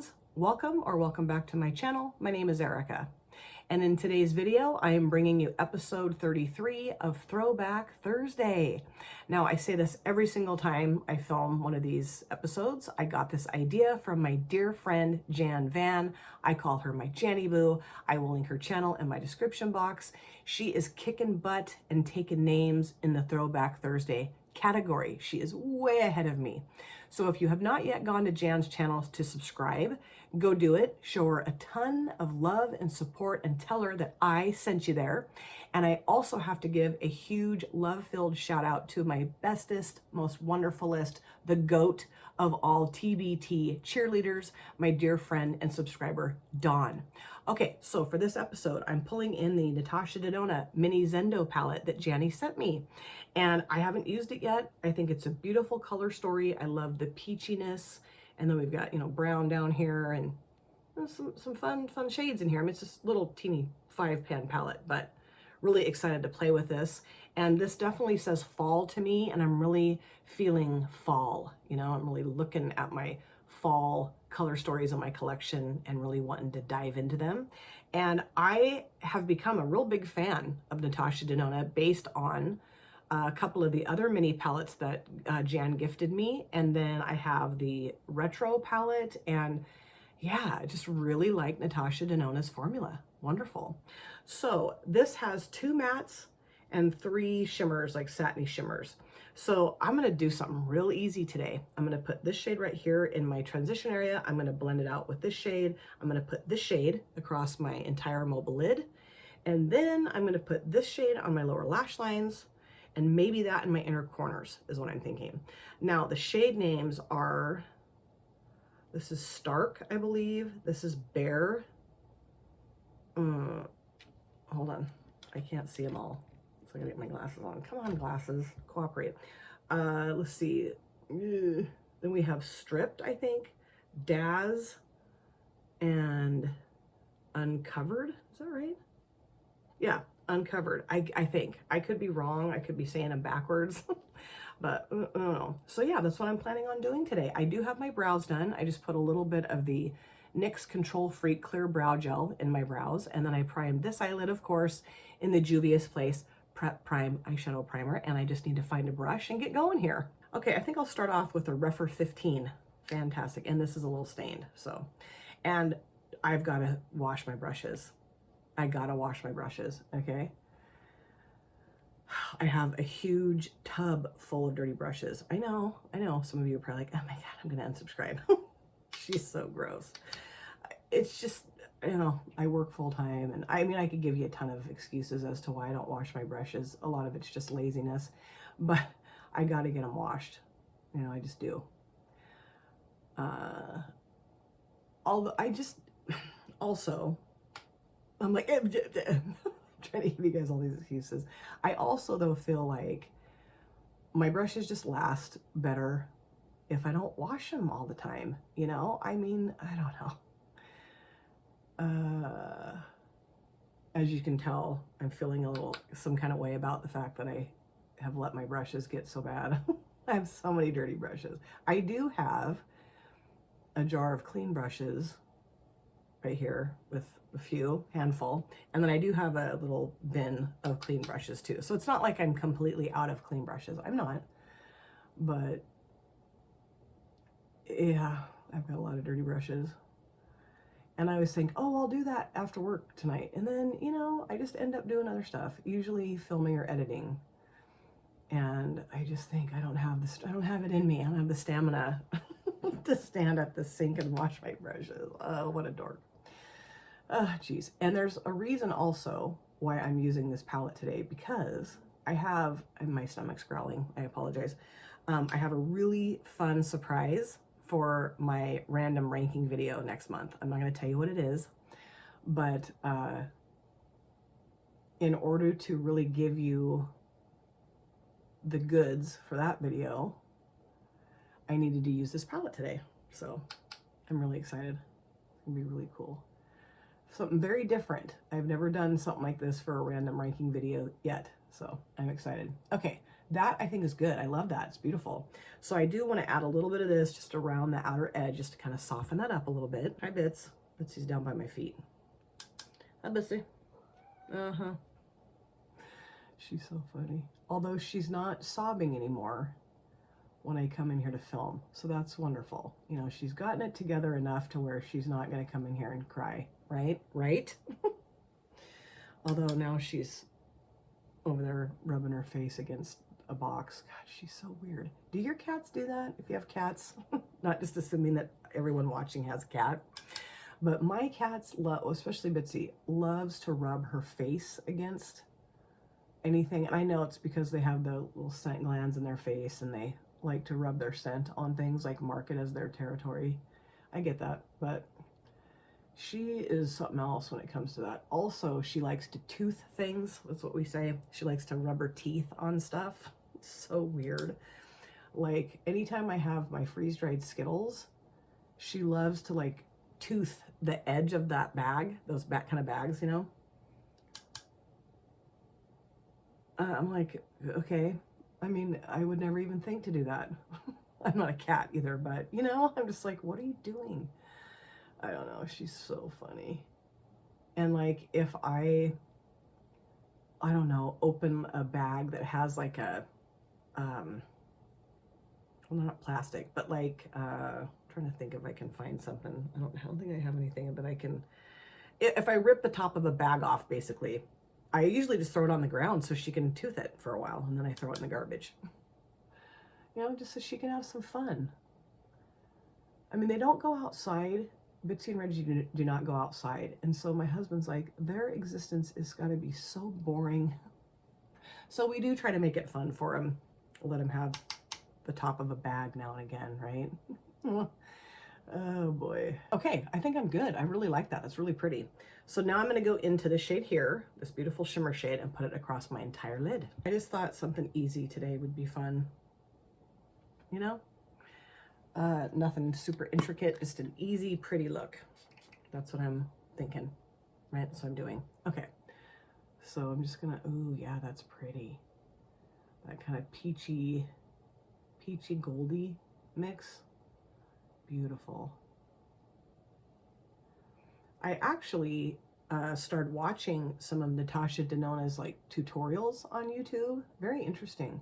friends, welcome back to my channel. My name is Erica, and in today's video I am bringing you episode 33 of Throwback Thursday. Now I say this every single time I film one of these episodes. I got this idea from my dear friend Jan Van. I call her my Janny Boo. I will link her channel in my description box. She is kicking butt and taking names in the Throwback Thursday category. She is way ahead of me. So if you have not yet gone to Jan's channel to subscribe, go do it. Show her a ton of love and support and tell her that I sent you there. And I also have to give a huge love-filled shout out to my bestest, most wonderfulest, the GOAT of all TBT cheerleaders, my dear friend and subscriber, Dawn. Okay, so for this episode, I'm pulling in the Natasha Denona Mini Zendo palette that Janny sent me. And I haven't used it yet. I think it's a beautiful color story. I love the peachiness. And then we've got, brown down here and some fun shades in here. I mean, it's just a little teeny 5-pan palette, but really excited to play with this. And this definitely says fall to me, and I'm really feeling fall. I'm really looking at my fall color stories in my collection and really wanting to dive into them. And I have become a real big fan of Natasha Denona based on a couple of the other mini palettes that Jan gifted me. And then I have the retro palette, and yeah, I just really like Natasha Denona's formula. Wonderful. So this has 2 mattes and 3 shimmers, like satiny shimmers. So I'm going to do something real easy today. I'm going to put this shade right here in my transition area. I'm going to blend it out with this shade. I'm going to put this shade across my entire mobile lid. And then I'm going to put this shade on my lower lash lines, and maybe that in my inner corners is what I'm thinking. Now the shade names are, this is Stark, I believe. This is Bear. Hold on, I can't see them all. So I gotta get my glasses on. Come on, glasses, cooperate. Let's see. Then we have Stripped, I think, Daz, and Uncovered. Is that right? Yeah, Uncovered. I think. I could be wrong. I could be saying them backwards. But so yeah, that's what I'm planning on doing today. I do have my brows done. I just put a little bit of the NYX Control Freak Clear Brow Gel in my brows. And then I primed this eyelid, of course, in the Juvia's Place Prep Prime Eyeshadow Primer. And I just need to find a brush and get going here. Okay, I think I'll start off with a Rephr 15. Fantastic. And this is a little stained. So, and I've got to wash my brushes. I gotta wash my brushes, okay? I have a huge tub full of dirty brushes. I know. Some of you are probably like, oh my God, I'm gonna unsubscribe. She's so gross. It's just, I work full time, and I mean, I could give you a ton of excuses as to why I don't wash my brushes. A lot of it's just laziness, but I gotta get them washed. I just do. Although I just, also, I'm like, trying to give you guys all these excuses. I also, though, feel like my brushes just last better if I don't wash them all the time, I mean, I don't know. As you can tell, I'm feeling some kind of way about the fact that I have let my brushes get so bad. I have so many dirty brushes. I do have a jar of clean brushes right here with a handful, and then I do have a little bin of clean brushes too. So it's not like I'm completely out of clean brushes. I'm not, but yeah, I've got a lot of dirty brushes. And I always think, oh, I'll do that after work tonight. And then, I just end up doing other stuff, usually filming or editing. And I just think I don't have it in me. I don't have the stamina to stand at the sink and wash my brushes. Oh, what a dork. Geez. And there's a reason also why I'm using this palette today, because and my stomach's growling, I apologize. I have a really fun surprise for my random ranking video next month. I'm not going to tell you what it is, but in order to really give you the goods for that video, I needed to use this palette today. So I'm really excited. It's going to be really cool. Something very different. I've never done something like this for a random ranking video yet, so I'm excited. Okay, that I think is good. I love that. It's beautiful. So I do want to add a little bit of this just around the outer edge, just to kind of soften that up a little bit. Hi, Bits. Bitsy's down by my feet. Hi, Bitsy. Uh-huh. She's so funny. Although she's not sobbing anymore when I come in here to film. So that's wonderful. You know, she's gotten it together enough to where she's not going to come in here and cry. Right? Right? Although now she's over there rubbing her face against a box. God, she's so weird. Do your cats do that? If you have cats, not just assuming that everyone watching has a cat, but my cats love, especially Bitsy, loves to rub her face against anything. And I know it's because they have the little scent glands in their face and they like to rub their scent on things, like mark it as their territory. I get that, but she is something else when it comes to that. Also, she likes to tooth things. That's what we say. She likes to rub her teeth on stuff. It's so weird. Like, anytime I have my freeze-dried Skittles, she loves to, like, tooth the edge of that bag, those kind of bags, you know? I'm like, okay. I mean, I would never even think to do that. I'm not a cat either, but, you know, I'm just like, what are you doing? I don't know. She's so funny. And like, if I don't know, open a bag that has like a, well, not plastic, but like, trying to think if I can find something. I don't think I have anything that I can, if I rip the top of a bag off, basically, I usually just throw it on the ground so she can tooth it for a while, and then I throw it in the garbage. You know, just so she can have some fun. I mean, they don't go outside. Bitsy and Reggie do not go outside. And so my husband's like, their existence is got to be so boring. So we do try to make it fun for him. Let him have the top of a bag now and again, right? Oh boy. Okay, I think I'm good. I really like that. That's really pretty. So now I'm going to go into the shade here, this beautiful shimmer shade, and put it across my entire lid. I just thought something easy today would be fun. You know? Nothing super intricate, just an easy, pretty look. That's what I'm thinking, right? That's what I'm doing. Okay, so I'm just gonna, ooh, yeah, that's pretty. That kind of peachy goldy mix. Beautiful. I actually started watching some of Natasha Denona's like tutorials on YouTube. Very interesting.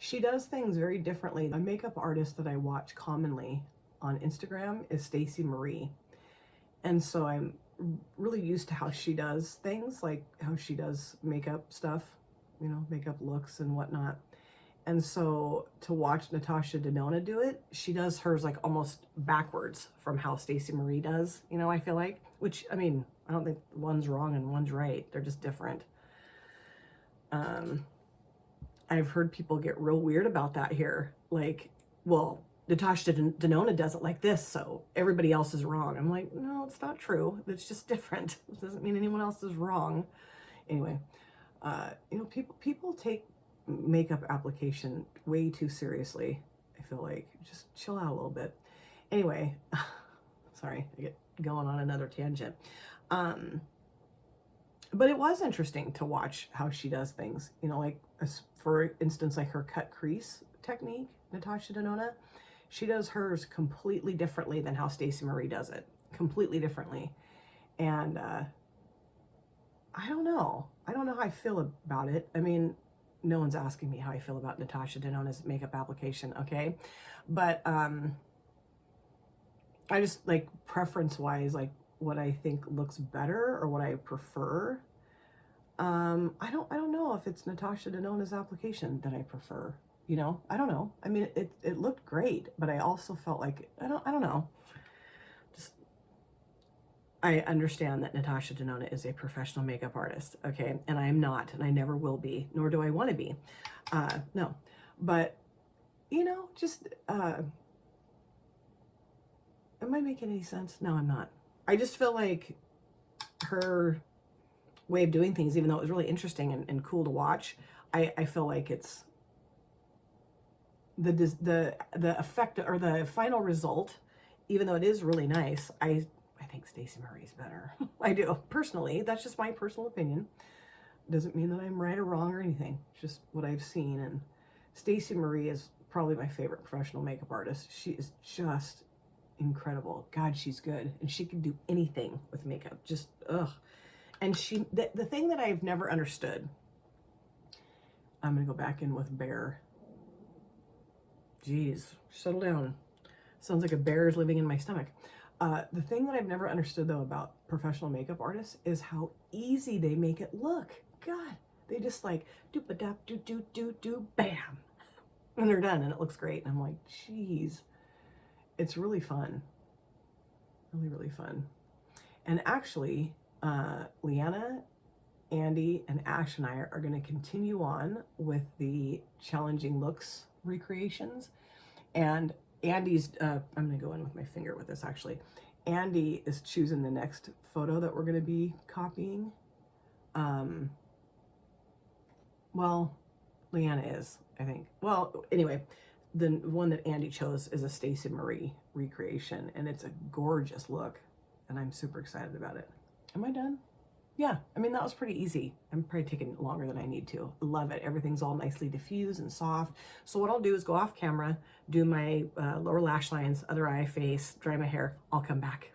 She does things very differently. A makeup artist that I watch commonly on Instagram is Stacey Marie. And so I'm really used to how she does things, like how she does makeup stuff, you know, makeup looks and whatnot. And so to watch Natasha Denona do it, she does hers like almost backwards from how Stacey Marie does, you know, I feel like, which, I mean, I don't think one's wrong and one's right. They're just different. I've heard people get real weird about that here. Like, well, Natasha Denona does it like this, so everybody else is wrong. I'm like, no, it's not true. It's just different. It doesn't mean anyone else is wrong. Anyway, you know, people take makeup application way too seriously. I feel like, just chill out a little bit. Anyway, sorry, I get going on another tangent. But it was interesting to watch how she does things, you know, like, for instance, like her cut crease technique, Natasha Denona, she does hers completely differently than how Stacey Marie does it, completely differently. And I don't know how I feel about it. I mean, no one's asking me how I feel about Natasha Denona's makeup application, okay? But I just, like, preference-wise, like, what I think looks better or what I prefer. I don't know if it's Natasha Denona's application that I prefer, you know? I don't know. I mean, it looked great, but I also felt like, I don't know. Just, I understand that Natasha Denona is a professional makeup artist, okay? And I am not, and I never will be, nor do I want to be. No. But, you know, just, am I making any sense? No, I'm not. I just feel like her way of doing things, even though it was really interesting and cool to watch, I feel like it's the effect or the final result, even though it is really nice, I think Stacey Marie's better. I do, personally. That's just my personal opinion. Doesn't mean that I'm right or wrong or anything. It's just what I've seen, and Stacey Marie is probably my favorite professional makeup artist. She is just incredible. God, she's good. And she can do anything with makeup. Just, ugh. And the thing that I've never understood, I'm going to go back in with Bear. Jeez, settle down. Sounds like a bear is living in my stomach. The thing that I've never understood, though, about professional makeup artists is how easy they make it look. God, they just like, doop-a-dap, do-do-do-do, bam. And they're done, and it looks great. And I'm like, geez, it's really fun. Really, really fun. And actually, Leanna, Andy, and Ash and I are going to continue on with the challenging looks recreations. And Andy's, I'm going to go in with my finger with this actually. Andy is choosing the next photo that we're going to be copying. Well, Leanna is, I think. Well, anyway, the one that Andy chose is a Stacey Marie recreation, and it's a gorgeous look, and I'm super excited about it. Am I done? Yeah, I mean, that was pretty easy. I'm probably taking longer than I need to. Love it. Everything's all nicely diffused and soft. So what I'll do is go off camera, do my lower lash lines, other eye, face, dry my hair. I'll come back.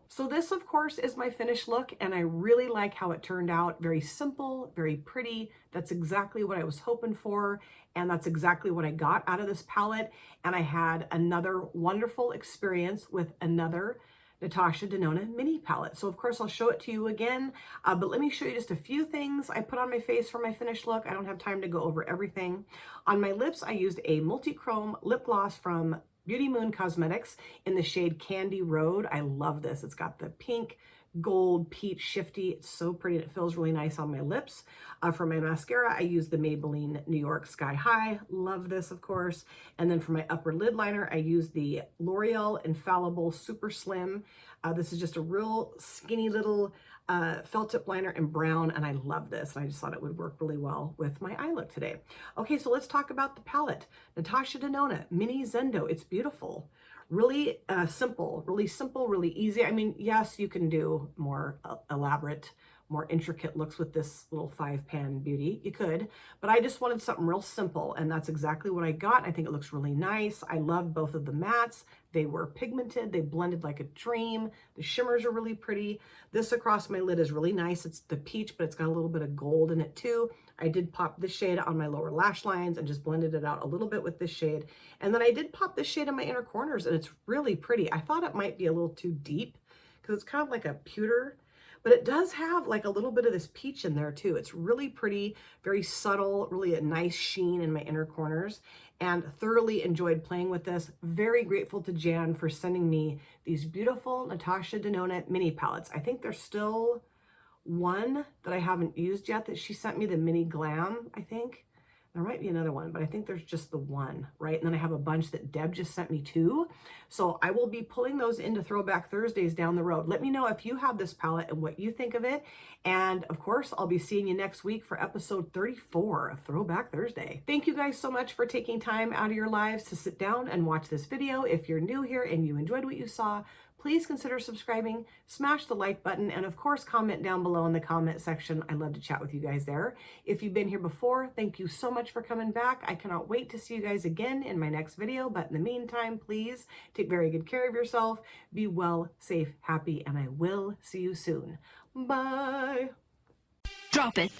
So this, of course, is my finished look, and I really like how it turned out. Very simple, very pretty. That's exactly what I was hoping for, and that's exactly what I got out of this palette. And I had another wonderful experience with another Natasha Denona Mini palette. So of course I'll show it to you again, but let me show you just a few things I put on my face for my finished look. I don't have time to go over everything. On my lips, I used a multi-chrome lip gloss from Beauty Moon Cosmetics in the shade Candy Road. I love this. It's got the pink, gold, peach shifty. It's so pretty. It feels really nice on my lips. For my mascara, I used the Maybelline New York Sky High. Love this, of course. And then for my upper lid liner, I used the L'Oreal Infallible Super Slim. This is just a real skinny little felt tip liner in brown, and I love this. And I just thought it would work really well with my eye look today. Okay, so let's talk about the palette. Natasha Denona Mini Zendo. It's beautiful. Really simple, really easy. I mean, yes, you can do more elaborate, more intricate looks with this little 5-pan beauty. You could, but I just wanted something real simple, and that's exactly what I got. I think it looks really nice. I love both of the mattes. They were pigmented. They blended like a dream. The shimmers are really pretty. This across my lid is really nice. It's the peach, but it's got a little bit of gold in it too. I did pop this shade on my lower lash lines and just blended it out a little bit with this shade. And then I did pop this shade on my inner corners, and it's really pretty. I thought it might be a little too deep because it's kind of like a pewter, but it does have like a little bit of this peach in there too. It's really pretty, very subtle, really a nice sheen in my inner corners, and thoroughly enjoyed playing with this. Very grateful to Jan for sending me these beautiful Natasha Denona mini palettes. I think there's still one that I haven't used yet that she sent me, the Mini Glam, I think. There might be another one, but I think there's just the one, right? And then I have a bunch that Deb just sent me too. So I will be pulling those into Throwback Thursdays down the road. Let me know if you have this palette and what you think of it. And of course, I'll be seeing you next week for episode 34 of Throwback Thursday. Thank you guys so much for taking time out of your lives to sit down and watch this video. If you're new here and you enjoyed what you saw, please consider subscribing, smash the like button, and of course, comment down below in the comment section. I love to chat with you guys there. If you've been here before, thank you so much for coming back. I cannot wait to see you guys again in my next video. But in the meantime, please take very good care of yourself. Be well, safe, happy, and I will see you soon. Bye. Drop it.